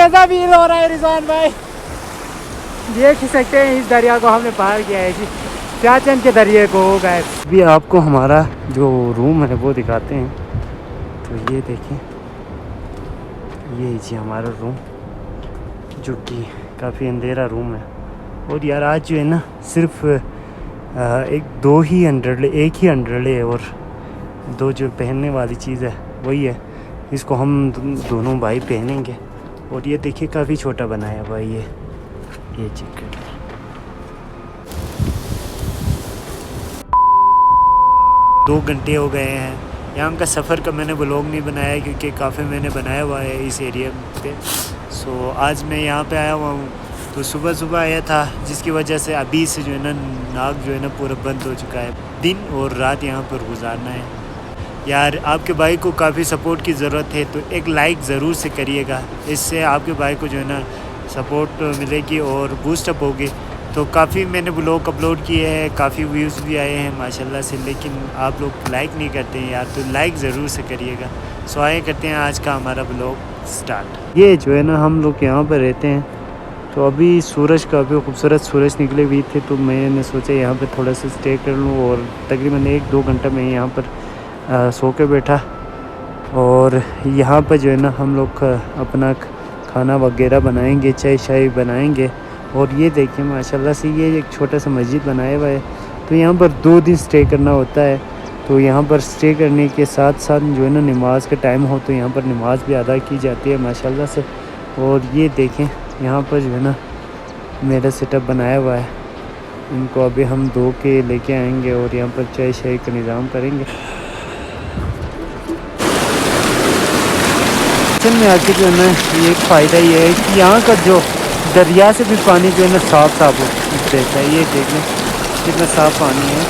कैसा फील हो रहा है रिजवान भाई? देख ही सकते हैं इस दरिया को हमने पार किया है जी, सियाचिन के दरिए को हो गए। अभी आपको हमारा जो रूम है वो दिखाते हैं। तो ये देखें, ये जी हमारा रूम, जो कि काफ़ी अंधेरा रूम है। और यार आज जो है ना सिर्फ एक ही अंडरले है और दो जो पहनने वाली चीज़ है वही है। इसको हम दोनों भाई पहनेंगे। और ये देखिए काफ़ी छोटा बनाया भाई ये चिकन। 2 घंटे हो गए हैं यहाँ का सफ़र का। मैंने ब्लॉग नहीं बनाया क्योंकि काफ़ी मैंने बनाया हुआ है इस एरिया पे। सो आज मैं यहाँ पे आया हुआ हूँ। तो सुबह आया था जिसकी वजह से अभी से जो है ना नाक जो है ना पूरा बंद हो चुका है। दिन और रात यहाँ पर गुजारना है। यार आपके भाई को काफ़ी सपोर्ट की ज़रूरत है, तो एक लाइक ज़रूर से करिएगा। इससे आपके भाई को जो है ना सपोर्ट मिलेगी और बूस्टअप होगी। तो काफ़ी मैंने ब्लॉग अपलोड किए हैं, काफ़ी व्यूज़ भी आए हैं माशाल्लाह से, लेकिन आप लोग लाइक नहीं करते हैं यार, तो लाइक ज़रूर से करिएगा। सो आए करते हैं आज का हमारा ब्लॉग स्टार्ट। ये जो है ना हम लोग यहाँ पर रहते हैं। तो अभी सूरज काफ़ी खूबसूरत सूरज निकले हुई थे, तो मैंने सोचा यहाँ पर थोड़ा सा स्टे कर लूँ। और तकरीबन 1-2 घंटा मैं यहाँ पर सो के बैठा। और यहाँ पर जो है ना हम लोग अपना खाना वगैरह बनाएंगे, चाय शाय बनाएंगे। और ये देखिए माशाल्लाह से ये एक छोटा सा मस्जिद बनाया हुआ है। तो यहाँ पर 2 दिन स्टे करना होता है। तो यहाँ पर स्टे करने के साथ साथ जो है ना नमाज का टाइम हो तो यहाँ पर नमाज भी अदा की जाती है माशाल्लाह से। और ये देखें यहाँ पर जो है ना मेरा सेटअप बनाया हुआ है। इनको अभी हम धो के लेके आएंगे और यहाँ पर चाय शाय का निज़ाम करेंगे। किचन में आके जो है ना ये एक फ़ायदा ये है कि यहाँ का जो दरिया से भी पानी जो है ना साफ़ रहता है। ये देख लें कितना साफ़ पानी है।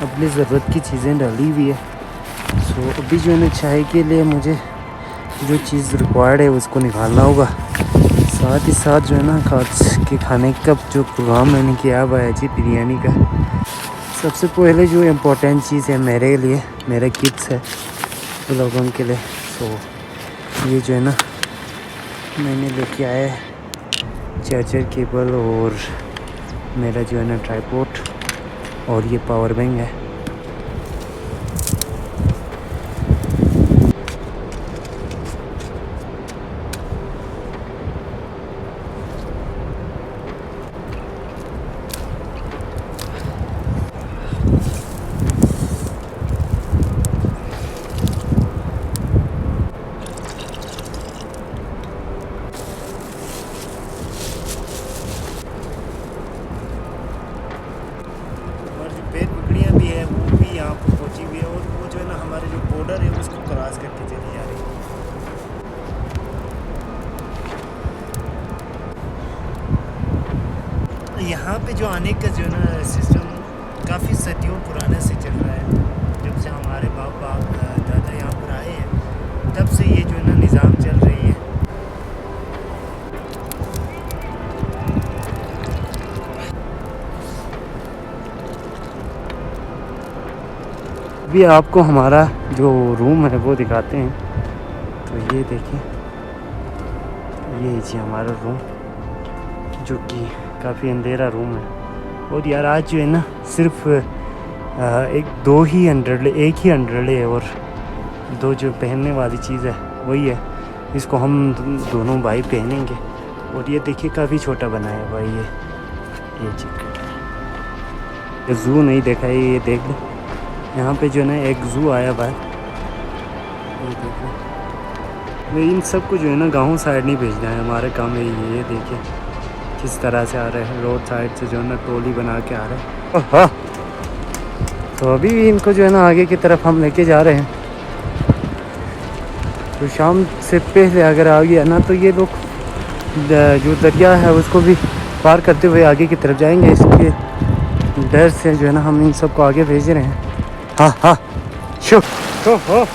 अपनी ज़रूरत की चीज़ें डाली हुई है। सो अभी जो है ना चाय के लिए मुझे जो चीज़ रिक्वायर्ड है उसको निकालना होगा। साथ ही साथ जो है ना आज के खाने का जो प्रोग्राम मैंने किया हुआ है जी बिरयानी का। सबसे पहले जो इम्पोर्टेंट चीज़ है मेरे लिए, मेरा किट्स है लोगों के लिए। सो ये जो है ना मैंने लेके आया है चार्जर केबल और मेरा जो है ना ट्राइपॉड और ये पावर बैंक है। पेड़ पकड़ियाँ भी है वो भी यहाँ पर पहुँची हुई है। और वो जो है ना हमारे जो बॉर्डर है उसको क्रॉस करके चली जा रही है। यहाँ पे जो आने का जो है ना सिस्टम काफ़ी सदियों पुराने से चल रहा है। जब से हमारे बाप दादा यहाँ पर आए हैं तब से ये जो है ना निज़ाम चल रही है। अभी आपको हमारा जो रूम है वो दिखाते हैं। तो ये देखिए, ये जी हमारा रूम, जो कि काफ़ी अंधेरा रूम है। और यार आज जो है ना सिर्फ एक ही अंडरले है और दो जो पहनने वाली चीज़ है वही है। इसको हम दोनों भाई पहनेंगे। और ये देखिए काफ़ी छोटा बनाया भाई ये चिकन। ये ज़ू नहीं देखा है, ये देख लो यहाँ पे जो है ना एक ज़ू आया हुआ है। ये देखो मैं इन सब को जो है ना गाँव साइड नहीं भेजना है, हमारे काम में ये देखिए किस तरह से आ रहे हैं। रोड साइड से जो है ना टोली बना के आ रहे हैं। हाँ, तो अभी इनको जो है ना आगे की तरफ हम लेके जा रहे हैं। तो शाम से पहले अगर आ गया ना तो ये लोग जो दरिया है उसको भी पार करते हुए आगे की तरफ जाएंगे। इसके डर से जो है ना हम इन सबको आगे भेज रहे हैं। हाँ हाँ शो हो।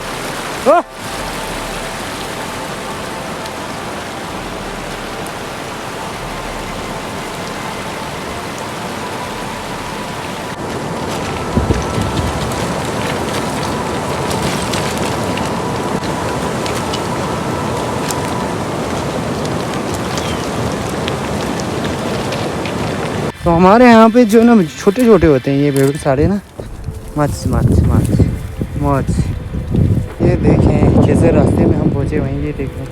तो हमारे यहाँ पे जो ना छोटे छोटे होते हैं ये भेड़ सारे ना, मच मच मच मच। ये देखें कैसे रास्ते में हम पहुँचे वहीं, ये देखें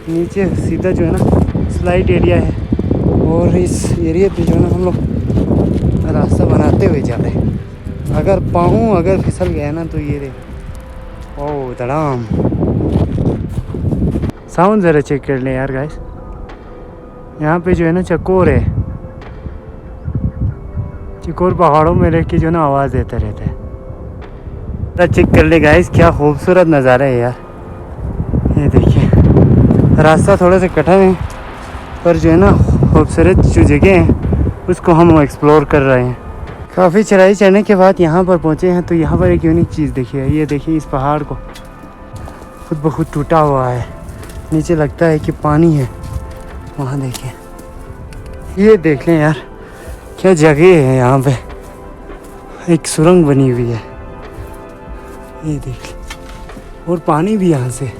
नीचे सीधा जो है ना स्लाइड एरिया है, और इस एरिया पे जो है ना हम लोग रास्ता बनाते हुए जा रहे हैं। अगर पाँव अगर फिसल गया ना तो ये देख, ओह धड़ाम। साउंड ज़रा चेक कर लें यार गाइस, यहाँ पे जो है ना चकोर है, चकोर पहाड़ों में रह के जो ना आवाज़ देता रहता है। तो चेक कर ले गाइस, क्या खूबसूरत नज़ारा है यार। ये देखिए रास्ता थोड़ा सा कठिन है, पर जो है ना खूबसूरत जो जगह है उसको हम एक्सप्लोर कर रहे हैं। काफ़ी चढ़ाई चढ़ने के बाद यहाँ पर पहुँचे हैं, तो यहाँ पर एक यूनिक चीज़ देखिए। ये देखिए इस पहाड़ को खुद ब खुद टूटा हुआ है, नीचे लगता है कि पानी है। वहाँ देखिए, ये देख लें यार क्या जगह है। यहाँ पे एक सुरंग बनी हुई है, ये देख लें, और पानी भी यहाँ से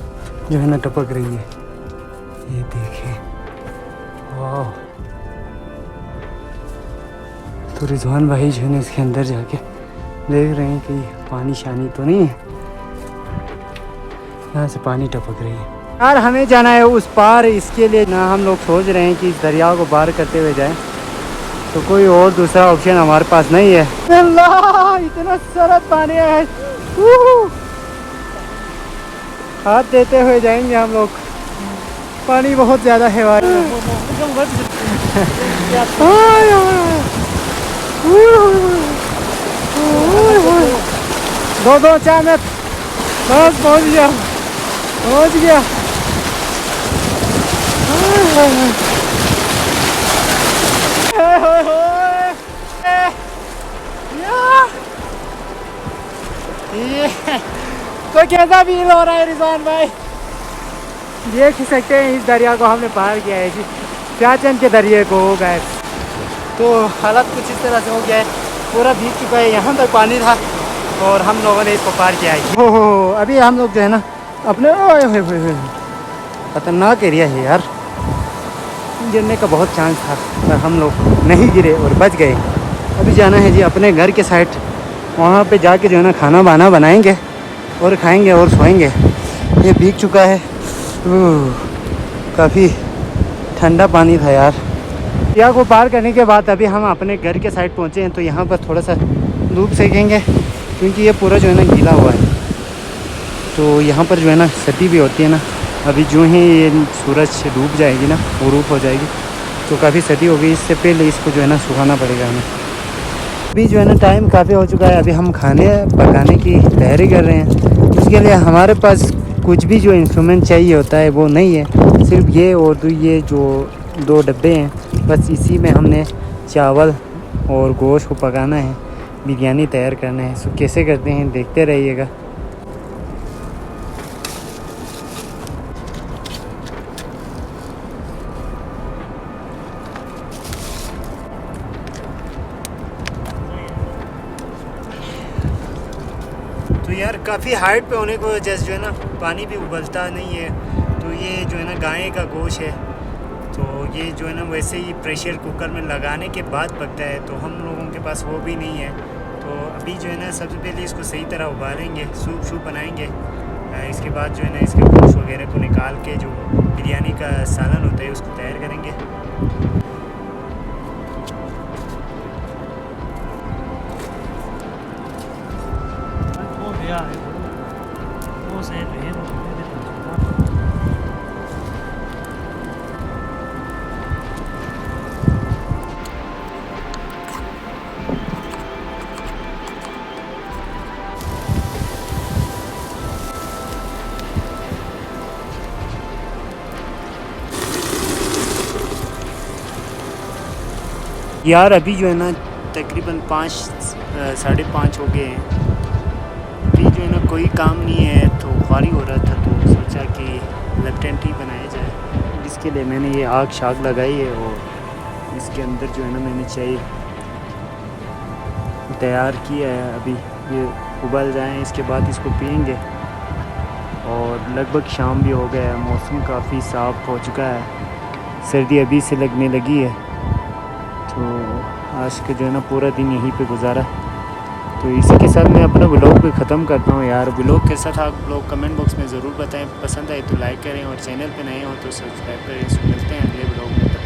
जो है ना टपक रही है। ये देखिए वाह। तो रिजवान भाई जो है ना इसके अंदर जाके देख रहे हैं कि पानी शानी तो नहीं है, यहाँ से पानी टपक रही है। यार हमें जाना है उस पार, इसके लिए ना हम लोग सोच रहे हैं कि इस दरिया को पार करते हुए जाएं, तो कोई और दूसरा ऑप्शन हमारे पास नहीं है। अल्लाह इतना सारा पानी है, हाथ देते हुए जाएंगे हम लोग, पानी बहुत ज़्यादा है भाई। दो 4 मिनट बस पहुँच गया, पहुँच गया। तो कैसा फील हो रहा है रिजवान भाई? देख सकते हैं इस दरिया को हमने पार किया है जी, प्याचन के दरिए को हो गए। तो हालत कुछ इस तरह से हो गया है, पूरा भीग चुका है, यहाँ तक पानी था और हम लोगों ने इसको पार किया है। हो अभी हम लोग जो है ना अपने खतरनाक एरिया है यार, गिरने का बहुत चांस था पर हम लोग नहीं गिरे और बच गए। अभी जाना है जी अपने घर के साइड, वहाँ पे जाके जो है ना खाना बाना बनाएंगे और खाएंगे और सोएंगे। ये भीग चुका है, काफ़ी ठंडा पानी था यार। दरिया को पार करने के बाद अभी हम अपने घर के साइड पहुँचे हैं, तो यहाँ पर थोड़ा सा धूप सेकेंगे क्योंकि ये पूरा जो है ना गीला हुआ है। तो यहाँ पर जो है ना सर्दी भी होती है ना, अभी जो ही ये सूरज डूब जाएगी ना, गुरूब हो जाएगी, तो काफ़ी सर्दी हो गई। इससे पहले इसको जो है ना सुखाना पड़ेगा हमें। अभी जो है ना टाइम काफ़ी हो चुका है, अभी हम खाने पकाने की तैयारी कर रहे हैं। उसके लिए हमारे पास कुछ भी जो इंस्ट्रूमेंट चाहिए होता है वो नहीं है, सिर्फ ये और ये जो 2 डब्बे हैं, बस इसी में हमने चावल और गोश्त को पकाना है, बिरयानी तैयार करना है। सो कैसे करते हैं देखते रहिएगा। तो यार काफ़ी हाइट पे होने की वजह से जो है ना पानी भी उबलता नहीं है। तो ये जो है ना गाय का गोश्त है, तो ये जो है ना वैसे ही प्रेशर कुकर में लगाने के बाद पकता है, तो हम लोगों के पास वो भी नहीं है। तो अभी जो है ना सबसे पहले इसको सही तरह उबालेंगे, सूप बनाएंगे। इसके बाद जो है ना इसके गोश्त वगैरह को निकाल के जो बिरयानी का सालन होता है उसको तैयार करेंगे। यार अभी जो है ना तकरीबन 5 साढ़े 5 हो गए हैं। अभी जो है ना कोई काम नहीं है, तो खाली हो रहा था, तो सोचा कि लेफ्टेंट टी बनाया जाए। इसके लिए मैंने ये आग शाग लगाई है और इसके अंदर जो है ना मैंने चाय तैयार किया है। अभी ये उबल जाएं, इसके बाद इसको पियेंगे। और लगभग शाम भी हो गया है, मौसम काफ़ी साफ़ हो चुका है, सर्दी अभी से लगने लगी है। तो आज के जो है ना पूरा दिन यहीं पे गुजारा। तो इसी के साथ मैं अपना ब्लॉग भी ख़त्म करता हूँ यार। ब्लॉग के साथ आप लोग कमेंट बॉक्स में ज़रूर बताएं, पसंद आए तो लाइक करें और चैनल पे नए हो तो सब्सक्राइब करें। मिलते हैं अगले ब्लॉग में।